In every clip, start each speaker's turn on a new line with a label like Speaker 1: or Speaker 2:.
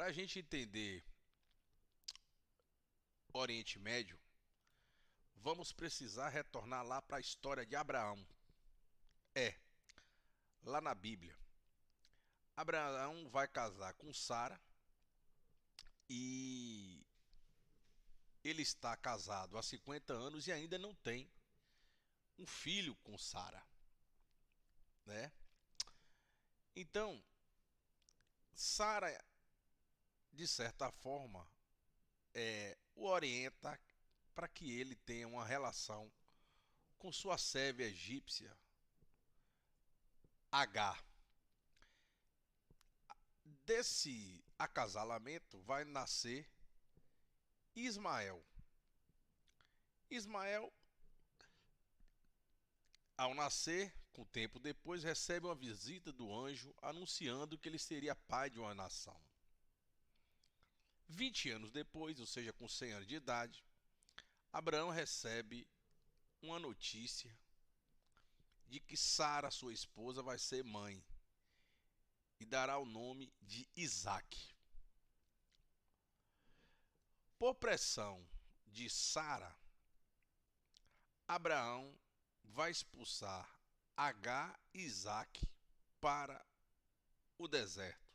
Speaker 1: a gente entender o Oriente Médio, vamos precisar retornar lá para a história de Abraão. É, lá na Bíblia. Abraão vai casar com Sara e ele está casado há 50 anos e ainda não tem um filho com Sara, né? Então, Sara, de certa forma, o orienta para que ele tenha uma relação com sua sérvia egípcia, Agar. Desse acasalamento vai nascer Ismael. Ismael, ao nascer, com tempo depois, recebe uma visita do anjo anunciando que ele seria pai de uma nação. 20 anos depois, ou seja, com 100 anos de idade, Abraão recebe uma notícia de que Sara, sua esposa, vai ser mãe e dará o nome de Isaque. Por pressão de Sara, Abraão vai expulsar Agar e Isaque para o deserto.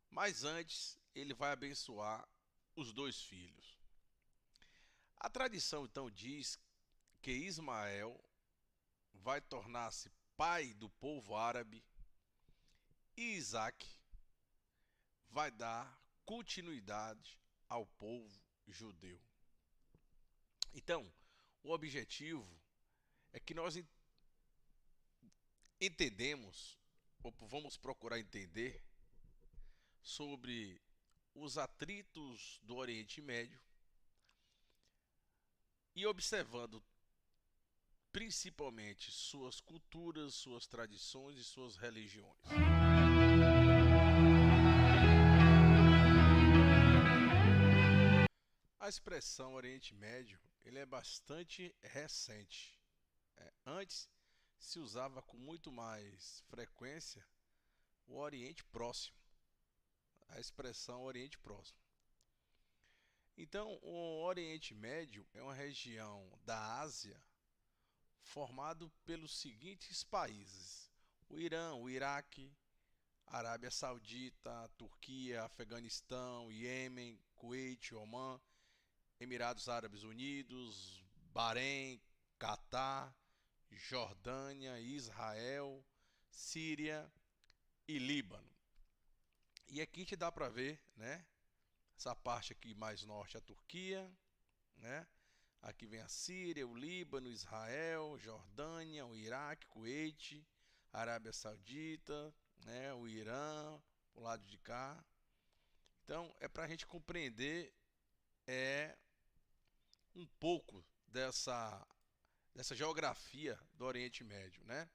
Speaker 1: Mas antes, ele vai abençoar os dois filhos. A tradição então diz que Ismael vai tornar-se pai do povo árabe e Isaac vai dar continuidade ao povo judeu. Então, o objetivo é que nós entendemos, ou vamos procurar entender, sobre os atritos do Oriente Médio e observando principalmente suas culturas, suas tradições e suas religiões. A expressão Oriente Médio ele é bastante recente. Antes se usava com muito mais frequência o Oriente Próximo, a expressão Oriente Próximo. Então, o Oriente Médio é uma região da Ásia formado pelos seguintes países: o Irã, o Iraque, Arábia Saudita, Turquia, Afeganistão, Iêmen, Kuwait, Omã, Emirados Árabes Unidos, Bahrein, Catar, Jordânia, Israel, Síria e Líbano. E aqui te dá para ver, né? Essa parte aqui mais norte a Turquia, né? Aqui vem a Síria, o Líbano, Israel, Jordânia, o Iraque, Kuwait, Arábia Saudita, né? O Irã, o lado de cá. Então é para a gente compreender um pouco dessa geografia do Oriente Médio, né?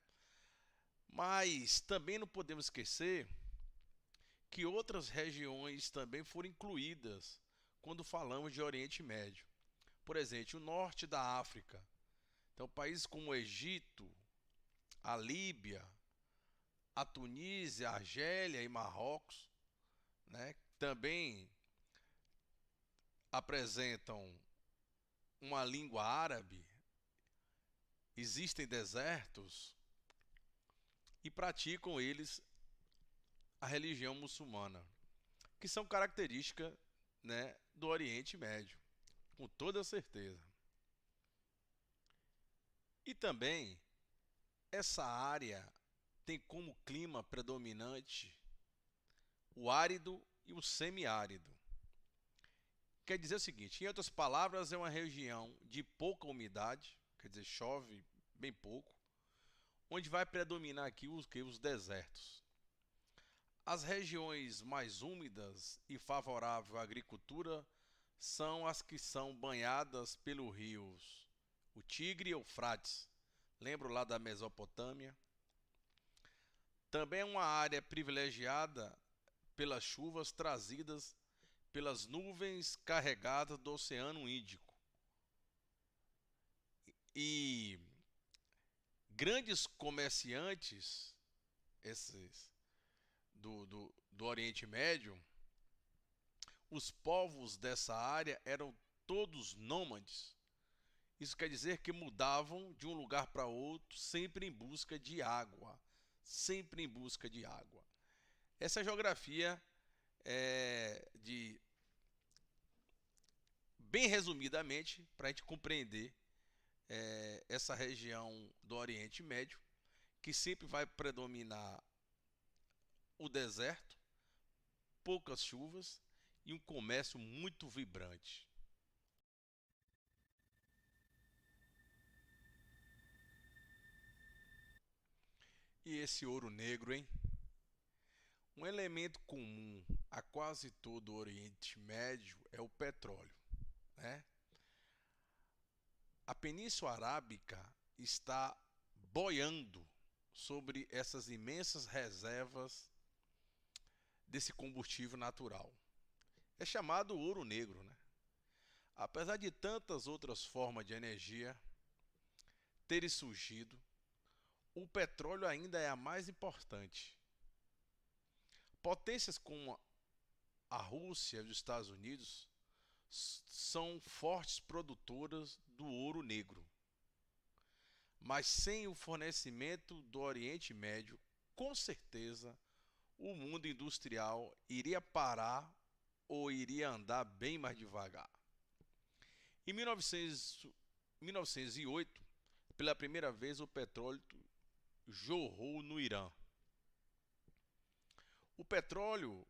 Speaker 1: Mas também não podemos esquecer que outras regiões também foram incluídas quando falamos de Oriente Médio. Por exemplo, o norte da África. Então, países como o Egito, a Líbia, a Tunísia, a Argélia e Marrocos, né, também apresentam uma língua árabe, existem desertos e praticam eles a religião muçulmana, que são características, né, do Oriente Médio, com toda certeza. E também essa área tem como clima predominante o árido e o semiárido. Quer dizer o seguinte, em outras palavras, é uma região de pouca umidade, quer dizer, chove bem pouco, onde vai predominar aqui os desertos. As regiões mais úmidas e favoráveis à agricultura são as que são banhadas pelos rios o Tigre e Eufrates. Lembro lá da Mesopotâmia. Também é uma área privilegiada pelas chuvas trazidas pelas nuvens carregadas do Oceano Índico. E grandes comerciantes, esses do Oriente Médio, Os povos dessa área eram todos nômades. Isso quer dizer que mudavam de um lugar para outro, sempre em busca de água. Sempre em busca de água. Essa geografia bem resumidamente, para a gente compreender essa região do Oriente Médio, que sempre vai predominar o deserto, poucas chuvas e um comércio muito vibrante. E esse ouro negro, hein? Um elemento comum a quase todo o Oriente Médio é o petróleo, né? A Península Arábica está boiando sobre essas imensas reservas desse combustível natural. É chamado ouro negro, né? Apesar de tantas outras formas de energia terem surgido, o petróleo ainda é a mais importante. Potências como a Rússia e os Estados Unidos são fortes produtoras do ouro negro. Mas sem o fornecimento do Oriente Médio, com certeza o mundo industrial iria parar ou iria andar bem mais devagar. Em 1908, pela primeira vez, o petróleo jorrou no Irã. O petróleo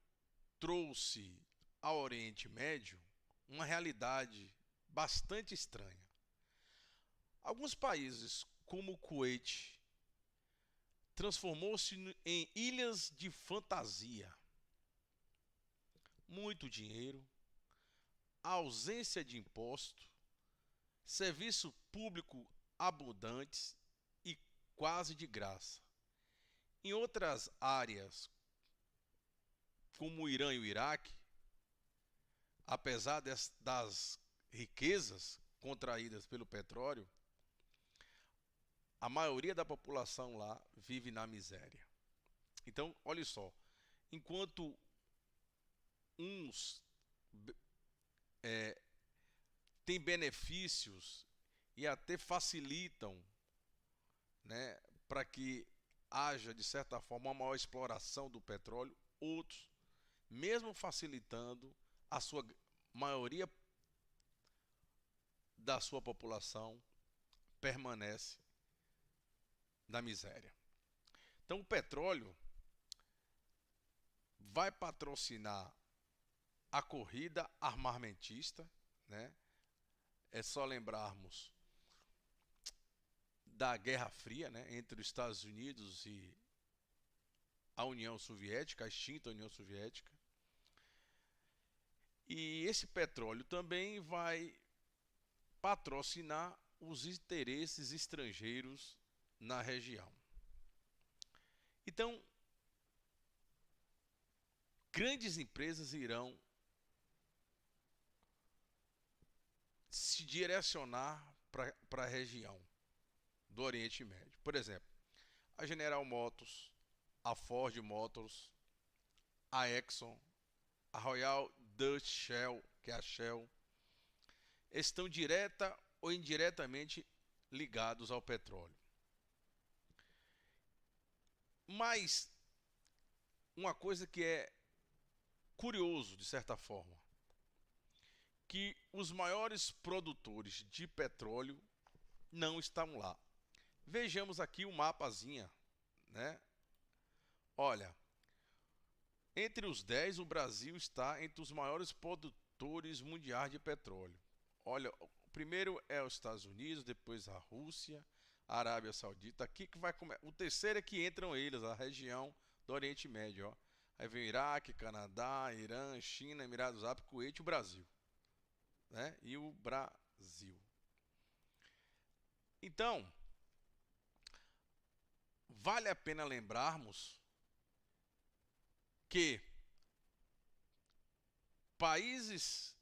Speaker 1: trouxe ao Oriente Médio uma realidade bastante estranha. Alguns países, como o Kuwait, transformou-se em ilhas de fantasia. Muito dinheiro, ausência de imposto, serviço público abundantes e quase de graça. Em outras áreas, como o Irã e o Iraque, apesar das riquezas contraídas pelo petróleo, a maioria da população lá vive na miséria. Então, olha só, enquanto uns têm benefícios e até facilitam, né, para que haja, de certa forma, uma maior exploração do petróleo, outros, mesmo facilitando, a sua maioria da sua população permanece na miséria. Então, o petróleo vai patrocinar a corrida armamentista, né? É só lembrarmos da Guerra Fria, né, entre os Estados Unidos e a União Soviética, a extinta União Soviética. E esse petróleo também vai patrocinar os interesses estrangeiros na região. Então, grandes empresas irão se direcionar para a região do Oriente Médio. Por exemplo, a General Motors, a Ford Motors, a Exxon, a Royal Dutch Shell, que é a Shell, estão direta ou indiretamente ligados ao petróleo. Mas uma coisa que é curioso, de certa forma, que os maiores produtores de petróleo não estão lá. Vejamos aqui o mapazinha, né? Olha, entre os 10, o Brasil está entre os maiores produtores mundiais de petróleo. Olha, o primeiro é os Estados Unidos, depois a Rússia, a Arábia Saudita. Aqui que vai o terceiro é que entram eles, a região do Oriente Médio, ó. Aí vem o Iraque, Canadá, Irã, China, Emirados Árabes, Kuwait e o Brasil, né? E o Brasil. Então, vale a pena lembrarmos que países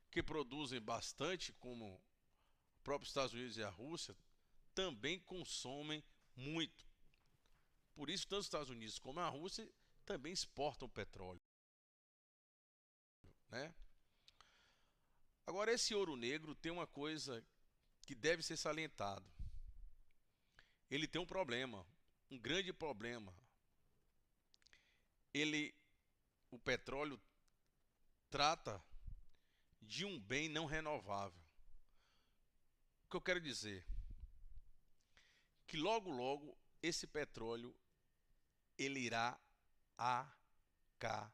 Speaker 1: que produzem bastante, como o próprio Estados Unidos e a Rússia, também consomem muito. Por isso, tanto os Estados Unidos como a Rússia também exportam petróleo, né? Agora, esse ouro negro tem uma coisa que deve ser salientado. Ele tem um problema, um grande problema. O petróleo trata de um bem não renovável. O que eu quero dizer? Que logo logo esse petróleo ele irá acabar.